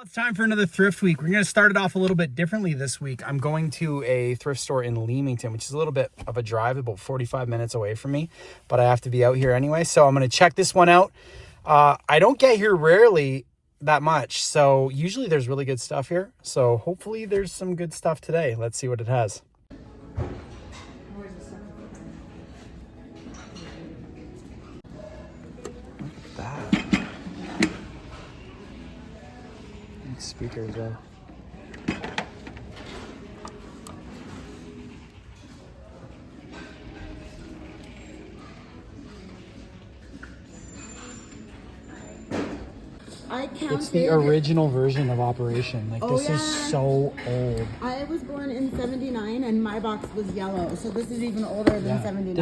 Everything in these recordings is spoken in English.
Well, it's time for another thrift week. We're going to start it off a little bit differently this week. I'm going to a thrift store in Leamington, which is a little bit of a drive, about 45 minutes away from me, but I have to be out here anyway. So I'm going to check this one out. I don't get here rarely that much, so usually there's really good stuff here. So hopefully there's some good stuff today. Let's see what it has. Look at that. Speakers though. It's the original version of Operation. Like, this is so old. I was born in 79 and my box was yellow, so this is even older than 79.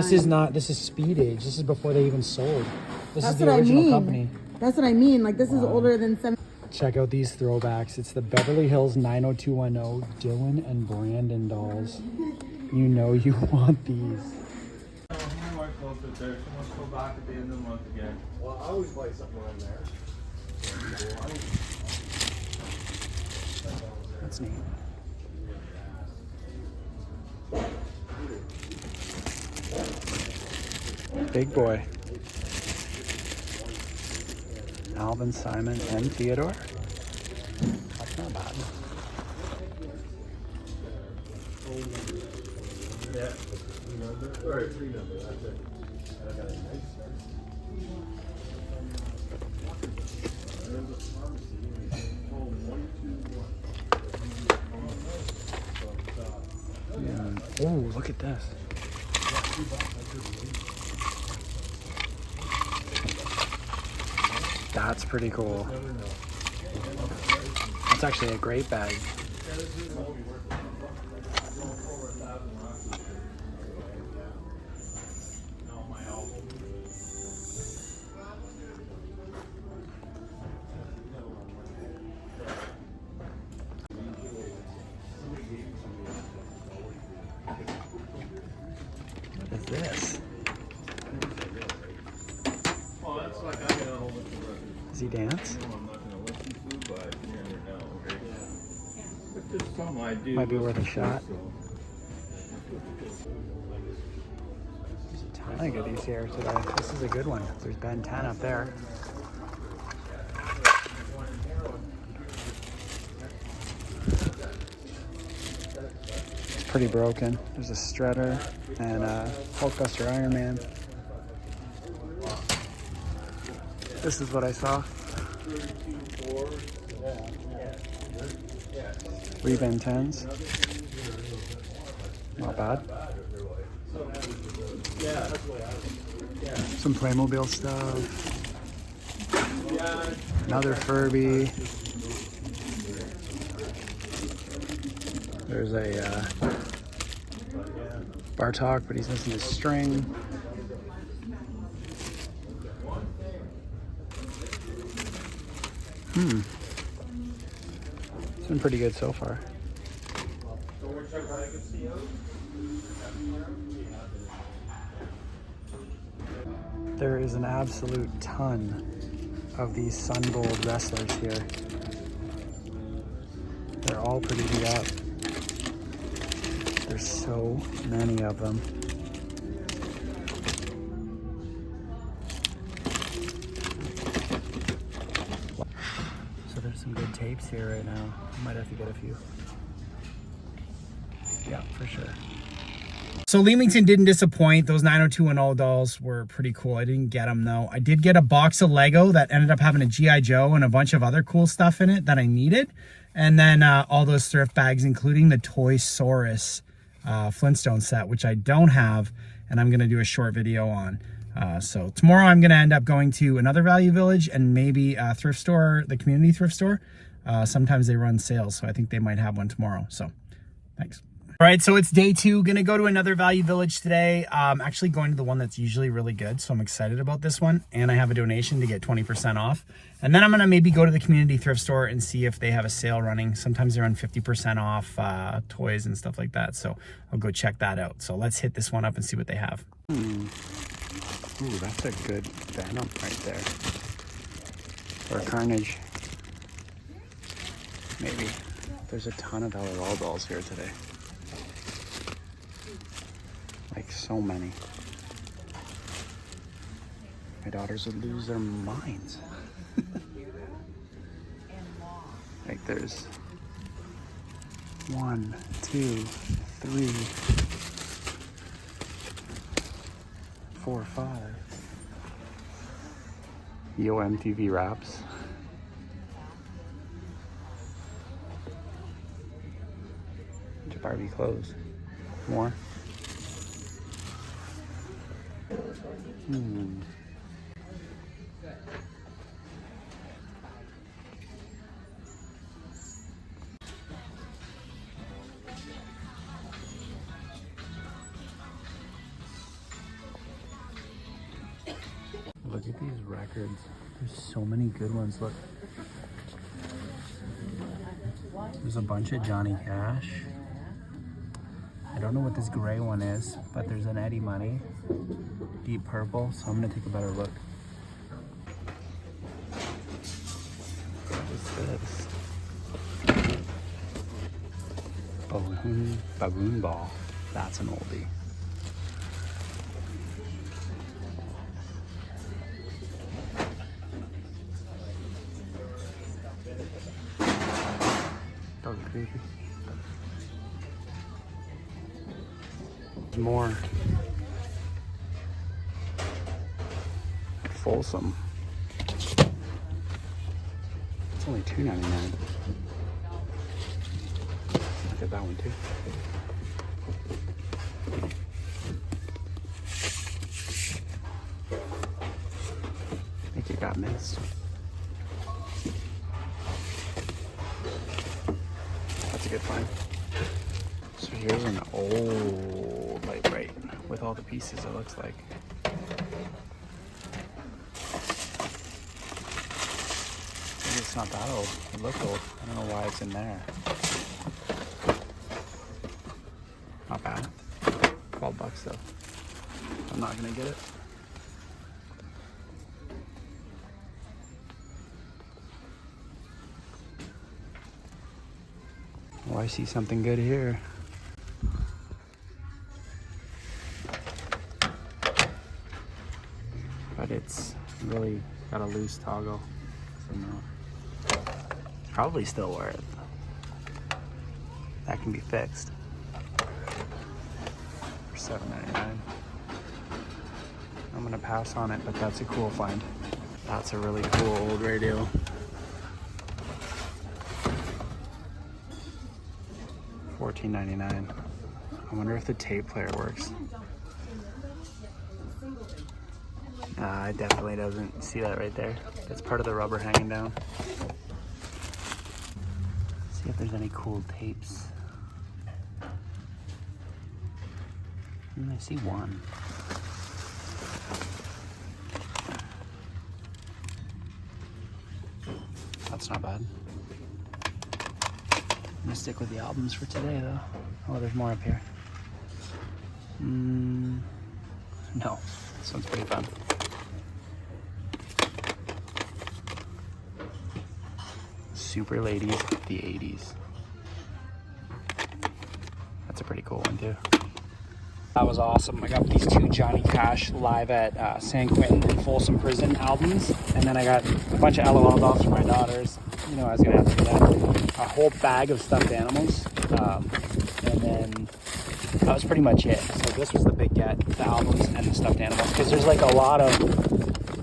This is Speed Age. This is before they even sold. This is the original company. That's what I mean. Like, this is older than 70. Check out these throwbacks. It's the Beverly Hills 90210 Dylan and Brandon dolls. You know you want these. My wife loves it there. She wants to go back at the end of the month again. Well, I always buy something when I'm there. That's neat. Big boy. Alvin, Simon, and Theodore. That's not bad. Yeah. 3 numbers. That's it. I got a nice. Yeah. Oh, look at this. That's pretty cool. That's actually a great bag. What is this? Does he dance? I'm not going to listen to, but you never know. But there's some I do. Might be worth a shot. There's a ton of goodies here today. This is a good one. There's Ben 10 up there. It's pretty broken. There's a Strutter and a Hulkbuster Iron Man. This is what I saw. Ray-Ban 10s. Not bad. Some Playmobil stuff. Another Furby. There's a Bartok, but he's missing his string. It's been pretty good so far. There is an absolute ton of these Sun Gold wrestlers here. They're all pretty beat up. There's so many of them. So there's some good tapes here right now. I might have to get a few. Yeah, for sure. So Leamington didn't disappoint. Those 90210 dolls were pretty cool. I didn't get them though. I did get a box of Lego that ended up having a G.I. Joe and a bunch of other cool stuff in it that I needed. And then all those thrift bags, including the Toy Saurus Flintstone set, which I don't have, and I'm going to do a short video on. So tomorrow I'm going to end up going to another Value Village and maybe a thrift store, the community thrift store. Sometimes they run sales, so I think they might have one tomorrow. So thanks. All right, so it's day 2. Gonna go to another Value Village today. Actually going to the one that's usually really good, so I'm excited about this one. And I have a donation to get 20% off. And then I'm gonna maybe go to the community thrift store and see if they have a sale running. Sometimes they run 50% off toys and stuff like that. So I'll go check that out. So let's hit this one up and see what they have. Ooh, that's a good Venom right there. Or Carnage. maybe. There's a ton of LOL dolls here today. Like so many. My daughters would lose their minds. Like there's 1, 2, 3, 4, 5. Yo MTV Raps. Barbie clothes. More. Look at these records. There's so many good ones. Look. There's a bunch of Johnny Cash. I don't know what this gray one is, but there's an Eddie Money, Deep Purple, so I'm gonna take a better look. What is this? Baboon Ball. That's an oldie. That was creepy. More Folsom. It's only $2.99. Look at that one too. I think it got missed. That's a good find. So here's an old light bright with all the pieces, it looks like. Maybe it's not that old. It looked old. I don't know why it's in there. Not bad. $12 though. I'm not gonna get it. Oh, I see something good here. But it's really got a loose toggle, so no. It's probably still worth. That can be fixed for $7.99. I'm gonna pass on it, but that's a cool find. That's a really cool old radio. $14.99. I wonder if the tape player works. It definitely doesn't. See that right there? That's part of the rubber hanging down. See if there's any cool tapes. I see one. That's not bad. I'm gonna stick with the albums for today though. Oh, there's more up here. No, this one's pretty fun. Super Ladies, the 80s. That's a pretty cool one too. That was awesome. I got these two Johnny Cash live at San Quentin and Folsom Prison albums. And then I got a bunch of LOL dolls for my daughters. You know I was gonna have to do that. A whole bag of stuffed animals. And then that was pretty much it. So this was the big get, the albums and the stuffed animals. Because there's like a lot of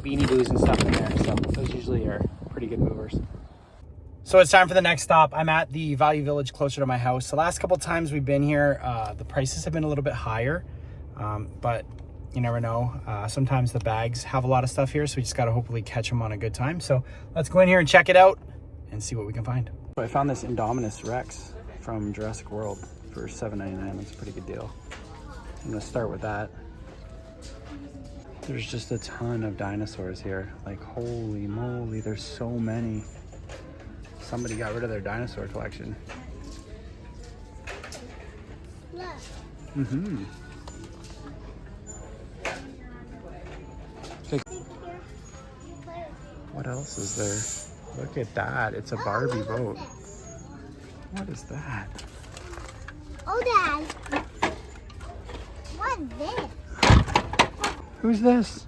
Beanie Boos and stuff in there. So those usually are pretty good movers. So it's time for the next stop. I'm at the Value Village closer to my house. The last couple times we've been here, the prices have been a little bit higher, but you never know. Sometimes the bags have a lot of stuff here, so we just gotta hopefully catch them on a good time. So let's go in here and check it out and see what we can find. So I found this Indominus Rex from Jurassic World for $7.99. That's a pretty good deal. I'm gonna start with that. There's just a ton of dinosaurs here. Like, holy moly, there's so many. Somebody got rid of their dinosaur collection. Mm-hmm. Okay. What else is there? Look at that. It's a Barbie boat. What is that? Oh, Dad. What's this? Who's this?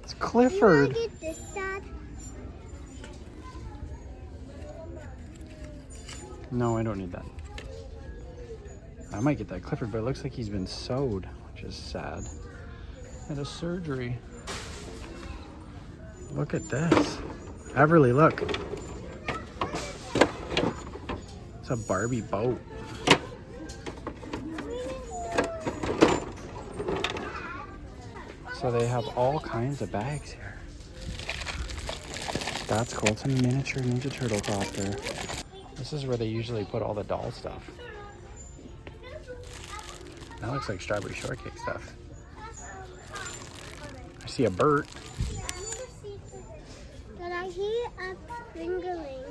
It's Clifford. You wanna get this, Dad? No, I don't need that. I might get that Clifford, but it looks like he's been sewed, which is sad. Had a surgery. Look at this. Everly, look. It's a Barbie boat. So they have all kinds of bags here. That's cool. It's a miniature Ninja Turtle copter. This is where they usually put all the doll stuff. That looks like strawberry shortcake stuff. I see a Bert. But I hear a fingering.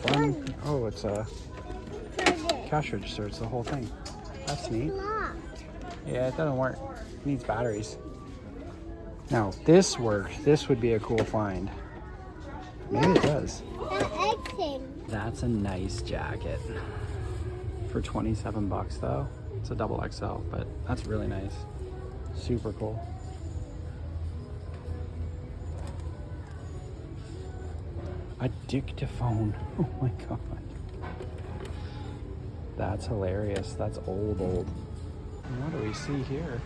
Fun. Oh, it's a cash register. It's the whole thing. That's neat. Yeah, it doesn't work. It needs batteries. Now, if this worked, this would be a cool find. Maybe it does. That's a nice jacket. For 27 bucks though. It's a double XL, but that's really nice. Super cool. A dictaphone. Oh my god. That's hilarious. That's old. What do we see here?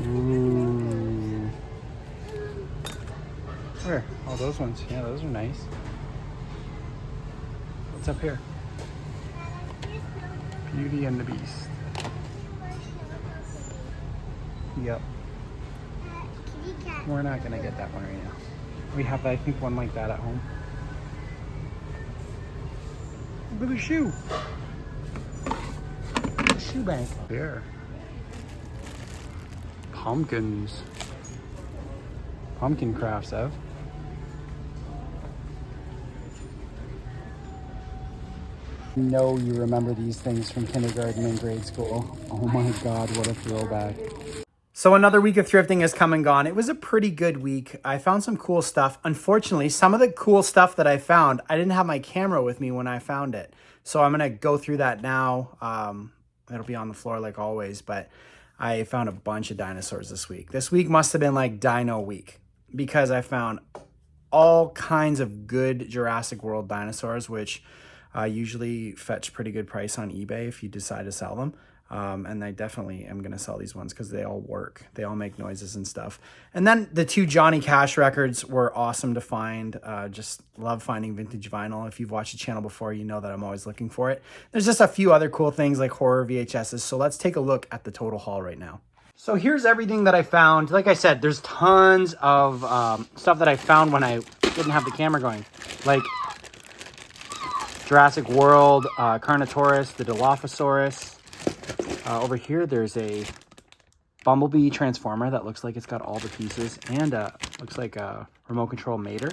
Ooh. Where? Oh, those ones. Yeah, those are nice. What's up here? Beauty and the Beast. Yep. We're not gonna get that one right now. We have, I think, one like that at home. Look at the shoe. Shoe bank. Here. Pumpkins. Pumpkin crafts, Ev. No, you remember these things from kindergarten and grade school. Oh my god, what a throwback. So another week of thrifting has come and gone. It was a pretty good week. I found some cool stuff. Unfortunately, some of the cool stuff that I found, I didn't have my camera with me when I found it. So I'm gonna go through that now. It'll be on the floor like always, but I found a bunch of dinosaurs this week. This week must have been like Dino Week because I found all kinds of good Jurassic World dinosaurs, which usually fetch pretty good price on eBay if you decide to sell them. And I definitely am going to sell these ones because they all work. They all make noises and stuff. And then the 2 Johnny Cash records were awesome to find. Just love finding vintage vinyl. If you've watched the channel before, you know that I'm always looking for it. There's just a few other cool things like horror VHSs. So let's take a look at the total haul right now. So here's everything that I found. Like I said, there's tons of stuff that I found when I didn't have the camera going. Like Jurassic World, Carnotaurus, the Dilophosaurus. Over here, there's a Bumblebee Transformer that looks like it's got all the pieces and looks like a remote control mater.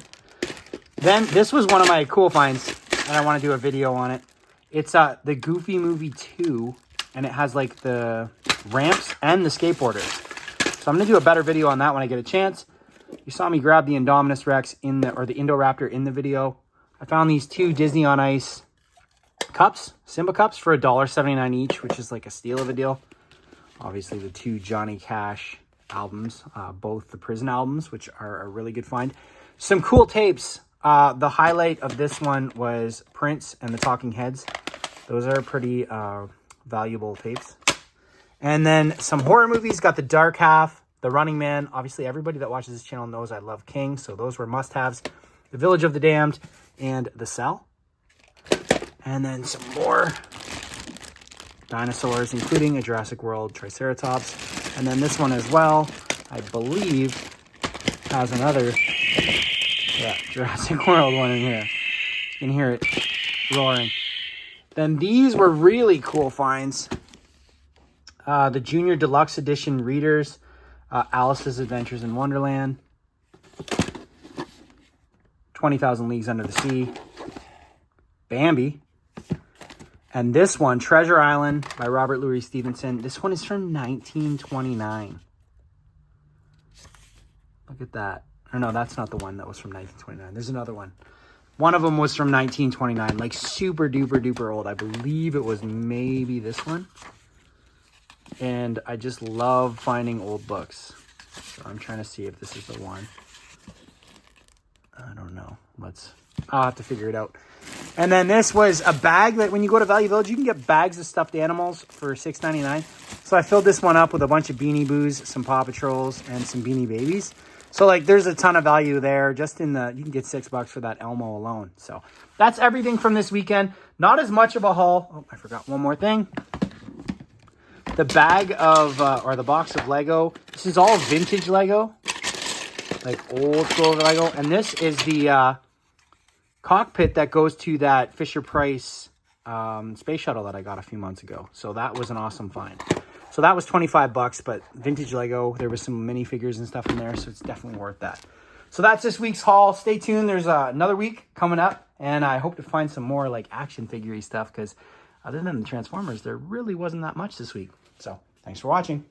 Then this was one of my cool finds and I want to do a video on it. It's the Goofy Movie 2 and it has like the ramps and the skateboarders. So I'm going to do a better video on that when I get a chance. You saw me grab the Indominus Rex the Indoraptor in the video. I found these 2 Disney on Ice cups, Simba cups for $1.79 each, which is like a steal of a deal. Obviously the 2 Johnny Cash albums, both the Prison albums, which are a really good find. Some cool tapes. The highlight of this one was Prince and the Talking Heads. Those are pretty valuable tapes. And then some horror movies, got The Dark Half, The Running Man. Obviously everybody that watches this channel knows I love King, so those were must-haves. The Village of the Damned and The Cell. And then some more dinosaurs, including a Jurassic World Triceratops. And then this one as well, I believe, has another Jurassic World one in here. You can hear it roaring. Then these were really cool finds. The Junior Deluxe Edition Readers, Alice's Adventures in Wonderland, 20,000 Leagues Under the Sea, Bambi, And this one, Treasure Island by Robert Louis Stevenson. This one is from 1929. Look at that. Or no, that's not the one that was from 1929. There's another one. One of them was from 1929, like super duper duper old. I believe it was maybe this one. And I just love finding old books. So I'm trying to see if this is the one. I don't know. I'll have to figure it out. And then this was a bag that when you go to Value Village, you can get bags of stuffed animals for $6.99. So I filled this one up with a bunch of Beanie Boos, some Paw Patrols, and some Beanie Babies. So like there's a ton of value there. Just in you can get $6 for that Elmo alone. So that's everything from this weekend. Not as much of a haul. Oh, I forgot one more thing. The bag of, or the box of Lego. This is all vintage Lego. Like old school Lego. And this is the cockpit that goes to that Fisher-Price space shuttle that I got a few months ago. So that was an awesome find. So that was $25, but vintage Lego. There was some minifigures and stuff in there, so it's definitely worth that. So that's this week's haul. Stay tuned. There's another week coming up, and I hope to find some more like action figure-y stuff because other than the Transformers, there really wasn't that much this week. So thanks for watching.